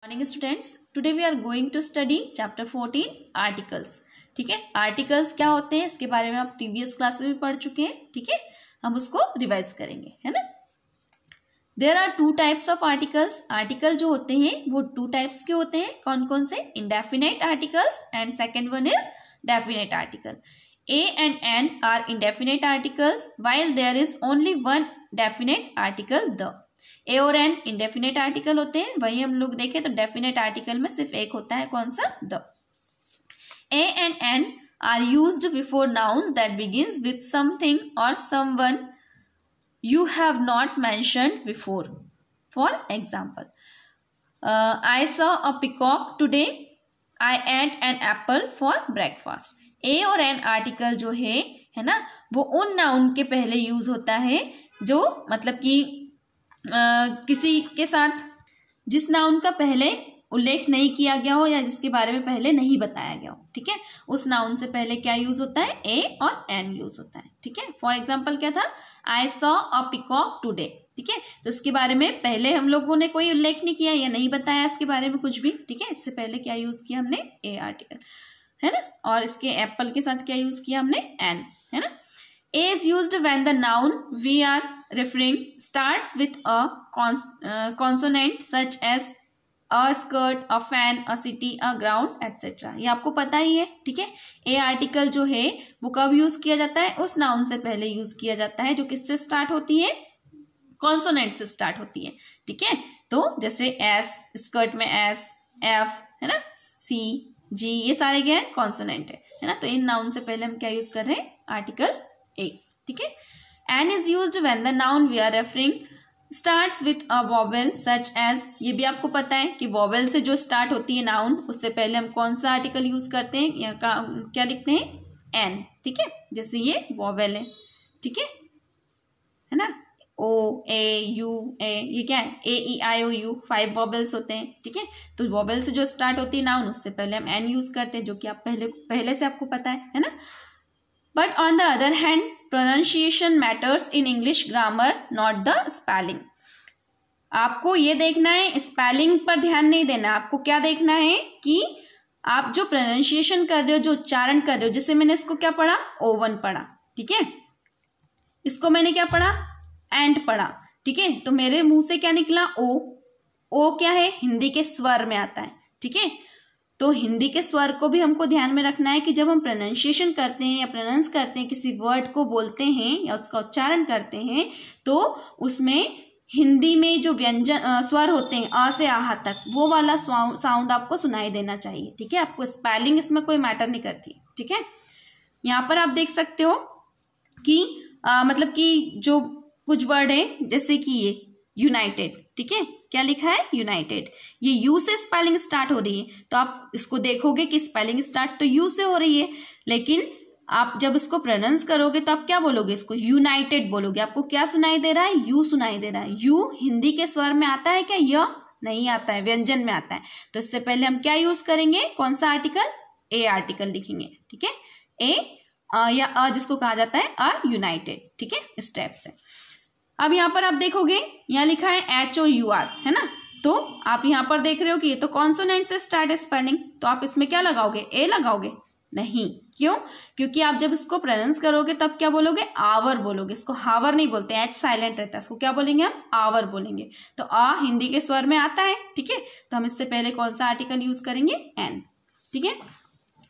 Morning students, today we are going to study chapter 14 articles. ठीक है, articles क्या होते हैं इसके बारे में आप प्रीवियस क्लास में भी पढ़ चुके हैं। ठीक है, हम उसको रिवाइज करेंगे, है ना। There are two types of articles. Article जो होते हैं वो टू टाइप्स के होते हैं। कौन कौन से? Indefinite articles and second one is definite article. A and N are indefinite articles while there is only one definite article the। A और N indefinite article होते हैं, वही हम लोग देखें तो definite article में सिर्फ एक होता है, कौन सा? the। A and N are used before nouns that begins with something or someone you have not mentioned before. For example, I saw a peacock today. I ate an apple for breakfast। ए और an article जो है ना, वो उन noun के पहले use होता है जो मतलब कि किसी के साथ जिस नाउन का पहले उल्लेख नहीं किया गया हो या जिसके बारे में पहले नहीं बताया गया हो। ठीक है, उस नाउन से पहले क्या यूज होता है? ए और एन यूज होता है। ठीक है, फॉर एग्जाम्पल क्या था? I saw a peacock today. ठीक है, तो इसके बारे में पहले हम लोगों ने कोई उल्लेख नहीं किया या नहीं बताया इसके बारे में कुछ भी। ठीक है, इससे पहले क्या यूज किया हमने? ए आर्टिकल, है ना। और इसके एप्पल के साथ क्या यूज किया हमने? एन, है ना। A is used when the noun we are referring starts with a consonant such as a skirt, a fan, a city, a ground etcetera. ये आपको पता ही है। ठीक है, ए आर्टिकल जो है वो कब यूज किया जाता है? उस नाउन से पहले यूज किया जाता है जो किससे स्टार्ट होती है? कॉन्सोनेंट से स्टार्ट होती है। ठीक है, तो जैसे एस, स्कर्ट में एस, एफ, है ना, सी, जी, ये सारे क्या है? कॉन्सोनेंट है ना। तो इन नाउन से पहले हम क्या यूज कर रहे हैं? Article a. ठीक है, an is used when the noun we are referring starts with a vowel such as. ये भी आपको पता है कि वॉवेल से जो स्टार्ट होती है नाउन, उससे पहले हम कौन सा आर्टिकल यूज करते हैं या क्या लिखते हैं? एन। ठीक है, जैसे ये वॉवेल है। ठीक है ना, ओ, ए, यू, ए, ये क्या है? ए, ई, आई, ओ, यू, 5 वॉवेल्स होते हैं। ठीक है, तो वॉवेल से जो स्टार्ट होती है नाउन, उससे पहले हम एन यूज करते हैं, जो कि आप पहले से आपको पता है ना। But on the other hand pronunciation matters in English grammar, not the spelling. आपको ये देखना है, स्पेलिंग पर ध्यान नहीं देना। आपको क्या देखना है कि आप जो प्रोनाउंसिएशन कर रहे हो, जो उच्चारण कर रहे हो, जैसे मैंने इसको क्या पढ़ा? ओवन पढ़ा। ठीक है, इसको मैंने क्या पढ़ा? एंड पढ़ा। ठीक है, तो मेरे मुंह से क्या निकला? ओ। ओ क्या है? हिंदी के स्वर में आता है। ठीक है, तो हिंदी के स्वर को भी हमको ध्यान में रखना है कि जब हम प्रोनाउंसिएशन करते हैं या प्रोनाउंस करते हैं, किसी वर्ड को बोलते हैं या उसका उच्चारण करते हैं, तो उसमें हिंदी में जो व्यंजन स्वर होते हैं अ से आहा तक, वो वाला साउंड आपको सुनाई देना चाहिए। ठीक है, आपको स्पेलिंग इसमें कोई मैटर नहीं करती। ठीक है, यहाँ पर आप देख सकते हो कि मतलब कि जो कुछ वर्ड है, जैसे कि ये यूनाइटेड। ठीक है, क्या लिखा है? यूनाइटेड। ये यू से स्पेलिंग स्टार्ट हो रही है, तो आप इसको देखोगे कि स्पेलिंग स्टार्ट तो यू से हो रही है, लेकिन आप जब इसको प्रोनाउंस करोगे तो आप क्या बोलोगे? इसको यूनाइटेड बोलोगे। आपको क्या सुनाई दे रहा है? यू सुनाई दे रहा है। यू हिंदी के स्वर में आता है क्या? य नहीं आता है, व्यंजन में आता है। तो इससे पहले हम क्या यूज करेंगे? कौन सा आर्टिकल? ए आर्टिकल लिखेंगे। ठीक है, ए या अ जिसको कहा जाता है अ यूनाइटेड। ठीक है, इस टाइप से। अब यहाँ पर आप देखोगे, यहाँ लिखा है HOUR, है ना। तो आप यहाँ पर देख रहे हो कि ये तो कॉन्सोनेंट से स्टार्ट है स्पेलिंग, तो आप इसमें क्या लगाओगे? ए लगाओगे? नहीं। क्यों? क्योंकि आप जब इसको प्रोनाउंस करोगे तब क्या बोलोगे? आवर बोलोगे। इसको हावर नहीं बोलते, एच साइलेंट रहता है, इसको क्या बोलेंगे हम? आवर बोलेंगे। तो आ हिंदी के स्वर में आता है। ठीक है, तो हम इससे पहले कौन सा आर्टिकल यूज करेंगे? एन। ठीक है,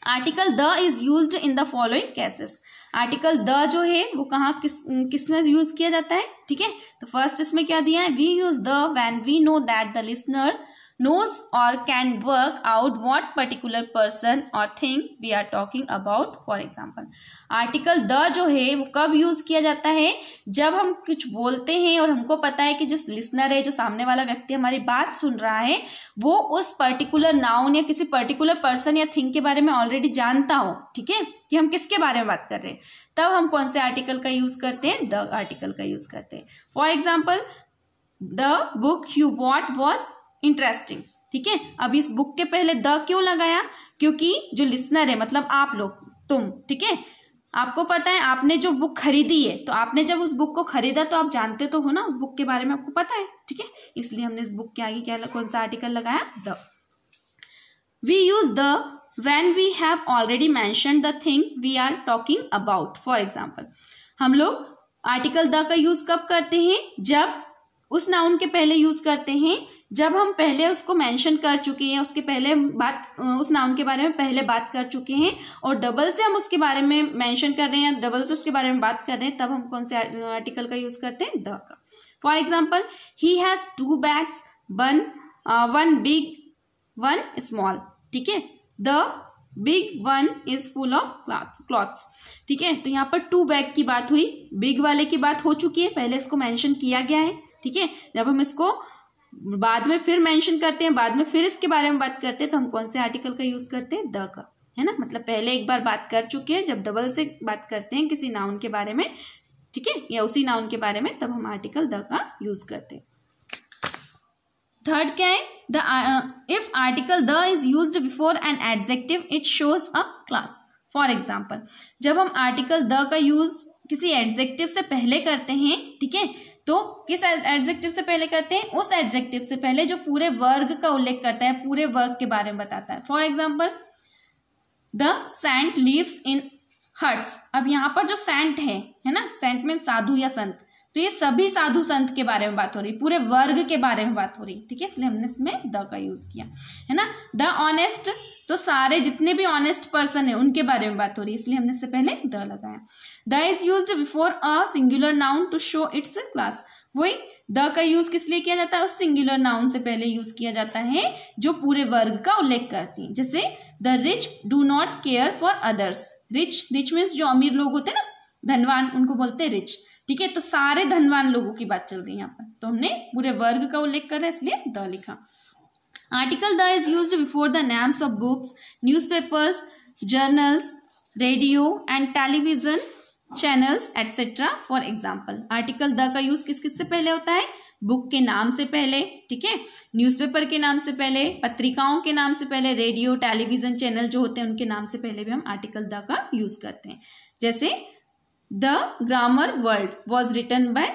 article the is used in the following cases. Article the जो है वो कहाँ किस में यूज किया जाता है? ठीक है, तो फर्स्ट इसमें क्या दिया है? We use the when we know that the listener knows or can work out what particular person or thing we are talking about. For example, article the जो है वो कब यूज किया जाता है? जब हम कुछ बोलते हैं और हमको पता है कि जो लिसनर है, जो सामने वाला व्यक्ति हमारी बात सुन रहा है, वो उस पर्टिकुलर नाउन या किसी पर्टिकुलर पर्सन या थिंग के बारे में ऑलरेडी जानता हो। ठीक है, कि हम किसके बारे में बात कर रहे हैं, तब हम कौन से आर्टिकल का यूज करते हैं? द आर्टिकल का यूज करते हैं। For example, the book you what was interesting. ठीक है, अब इस बुक के पहले द क्यों लगाया? क्योंकि जो लिसनर है, मतलब आप लोग, तुम, ठीक है, आपको पता है, आपने जो बुक खरीदी है, तो आपने जब उस बुक को खरीदा तो आप जानते तो हो ना उस बुक के बारे में, आपको पता है। ठीक है, इसलिए हमने इस बुक के आगे क्या कौन सा आर्टिकल लगाया, the. We use the when we have already mentioned the thing we are talking about. For example, हम लोग आर्टिकल द का यूज कब करते हैं, जब उस नाउन के पहले यूज करते हैं जब हम पहले उसको मेंशन कर चुके हैं, उसके पहले बात उस नाउन के बारे में पहले बात कर चुके हैं, और डबल से हम उसके बारे में मेंशन कर रहे हैं, डबल से उसके बारे में बात कर रहे हैं, तब हम कौन से आर्टिकल का यूज करते हैं, द का। For example, he has 2 bags, one big one small। ठीक है, the big one is full of clothes. ठीक है, तो यहाँ पर 2 बैग की बात हुई, बिग वाले की बात हो चुकी है, पहले इसको मेंशन किया गया है। ठीक है, जब हम इसको बाद में फिर मेंशन करते हैं, बाद में फिर इसके बारे में बात करते हैं, तो हम कौन से आर्टिकल का यूज करते हैं, द का, है ना। मतलब पहले एक बार बात कर चुके हैं, जब डबल से बात करते हैं किसी नाउन के बारे में, ठीक है, या उसी नाउन के बारे में, तब हम आर्टिकल द का यूज करते हैं। थर्ड क्या है, if article the is used before an adjective it shows a class. For example, जब हम आर्टिकल द का यूज किसी एडजेक्टिव से पहले करते हैं, ठीक है, तो किस एडजेक्टिव से पहले करते हैं, उस एडजेक्टिव से पहले जो पूरे वर्ग का उल्लेख करता है, पूरे वर्ग के बारे में बताता है। For example, the saint lives in huts. अब यहाँ पर जो सेंट है ना, सेंट में साधु या संत, तो ये सभी साधु संत के बारे में बात हो रही, पूरे वर्ग के बारे में बात हो रही। ठीक है, इसलिए हमने इसमें द का यूज किया, है ना। द ऑनेस्ट, तो सारे जितने भी ऑनेस्ट पर्सन है उनके बारे में बात हो रही है, इसलिए हमने इससे पहले द लगाया। The is used before a singular noun to show its class. वही द का यूज किस लिए किया जाता है, उस सिंगुलर नाउन से पहले यूज किया जाता है जो पूरे वर्ग का उल्लेख करती है। जैसे the rich do not care for others. Rich means जो अमीर लोग होते हैं ना, धनवान, उनको बोलते हैं रिच। ठीक है, तो सारे धनवान लोगों की बात चल रही है यहाँ पर, तो हमने पूरे वर्ग का उल्लेख कर रहे हैं, इसलिए द लिखा। Article the is used before the names of books, newspapers, journals, radio and television channels etcetera. For example, article the का यूज किस किस से पहले होता है, बुक के नाम से पहले, ठीक है, न्यूज़पेपर के नाम से पहले, पत्रिकाओं के नाम से पहले, रेडियो टेलीविजन चैनल जो होते हैं उनके नाम से पहले भी हम आर्टिकल द का यूज करते हैं। जैसे the grammar world was written by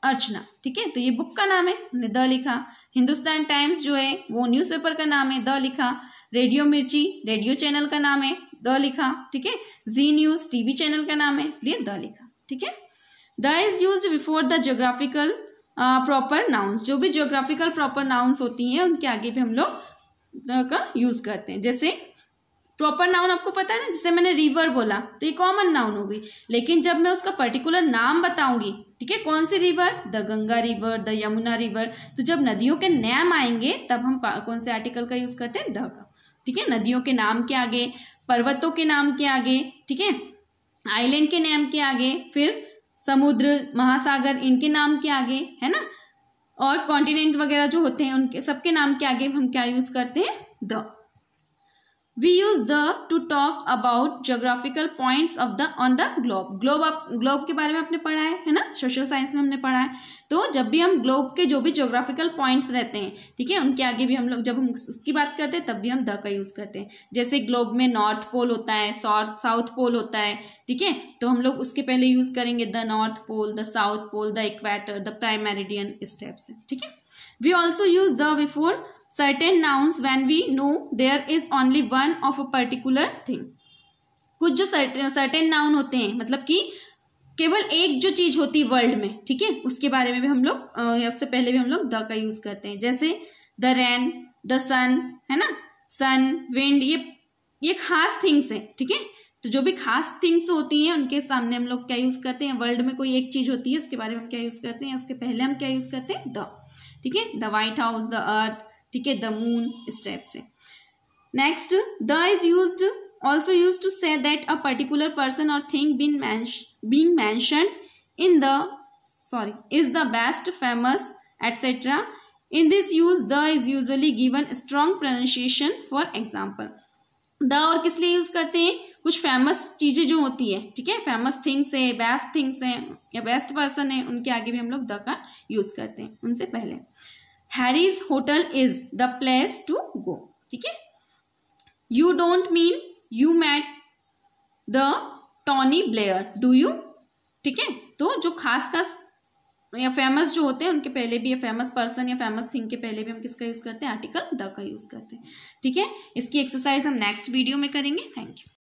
Archana. ठीक है, तो ये बुक का नाम है, हमने द लिखा। हिंदुस्तान टाइम्स जो है वो न्यूज़पेपर का नाम है, द लिखा। रेडियो मिर्ची रेडियो चैनल का नाम है, द लिखा। ठीक है, जी न्यूज टीवी चैनल का नाम है, इसलिए द लिखा। ठीक है, the is used before the geographical proper nouns. जो भी ज्योग्राफिकल प्रॉपर नाउन्स होती हैं उनके आगे भी हम लोग द का यूज करते हैं। जैसे प्रॉपर नाउन आपको पता है ना, जैसे मैंने रिवर बोला तो ये कॉमन नाउन हो गई, लेकिन जब मैं उसका पर्टिकुलर नाम बताऊंगी, ठीक है, कौन सी river, the Ganga river, the Yamuna river, तो जब नदियों के नाम आएंगे तब हम कौन से आर्टिकल का यूज करते हैं, द का। ठीक है, नदियों के नाम के आगे, पर्वतों के नाम के आगे, ठीक है, आइलैंड के नाम के आगे, फिर समुद्र, महासागर, इनके नाम के आगे, है ना, और कॉन्टिनेंट वगैरह जो होते हैं उनके सबके नाम के आगे हम क्या यूज करते हैं, the. We use the to talk about geographical points of the on the globe. Globe के बारे में आपने पढ़ा है ना, सोशल साइंस में हमने पढ़ा है। तो जब भी हम ग्लोब के जो भी ज्योग्राफिकल पॉइंट्स रहते हैं, ठीक है, उनके आगे भी हम लोग जब हम उसकी बात करते हैं तब भी हम द का यूज करते हैं। जैसे ग्लोब में नॉर्थ पोल होता है, साउथ पोल होता है, ठीक है, तो हम लोग उसके पहले यूज करेंगे the north pole, the south pole, the equator, the prime meridian, इस टाइप से। ठीक है, we also use the before certain nouns when we know there is only one of a particular thing. कुछ जो certain noun होते हैं, मतलब कि केवल एक जो चीज होती है वर्ल्ड में, ठीक है, उसके बारे में भी हम लोग उससे पहले भी हम लोग द का यूज करते हैं। जैसे द रेन, द सन, है ना, सन, विंड, ये खास थिंग्स है। ठीक है, तो जो भी खास थिंग्स होती हैं उनके सामने हम लोग क्या यूज करते हैं, वर्ल्ड में कोई एक चीज होती है उसके बारे में हम क्या यूज करते हैं, उसके पहले हम क्या यूज करते हैं, द। ठीक है, the White House, the earth, ठीक है, द मून, इस टाइप से। Next, the is used also used to say that a particular person और thing being mentioned in the is the best, famous, etc. In this use, the is usually given strong pronunciation. For example, the और किस लिए use करते हैं, कुछ famous चीजें जो होती है, ठीक है, फेमस थिंग्स है, बेस्ट थिंग्स है या बेस्ट पर्सन है, उनके आगे भी हम लोग द का यूज करते हैं उनसे पहले। Harry's hotel is the place to go. ठीक है, you don't mean you met the Tony Blair, do you. ठीक है, तो जो खास या फेमस जो होते हैं उनके पहले भी, फेमस पर्सन या फेमस थिंग के पहले भी हम किसका यूज करते हैं, आर्टिकल द का यूज करते हैं। ठीक है, इसकी एक्सरसाइज हम नेक्स्ट वीडियो में करेंगे। Thank you.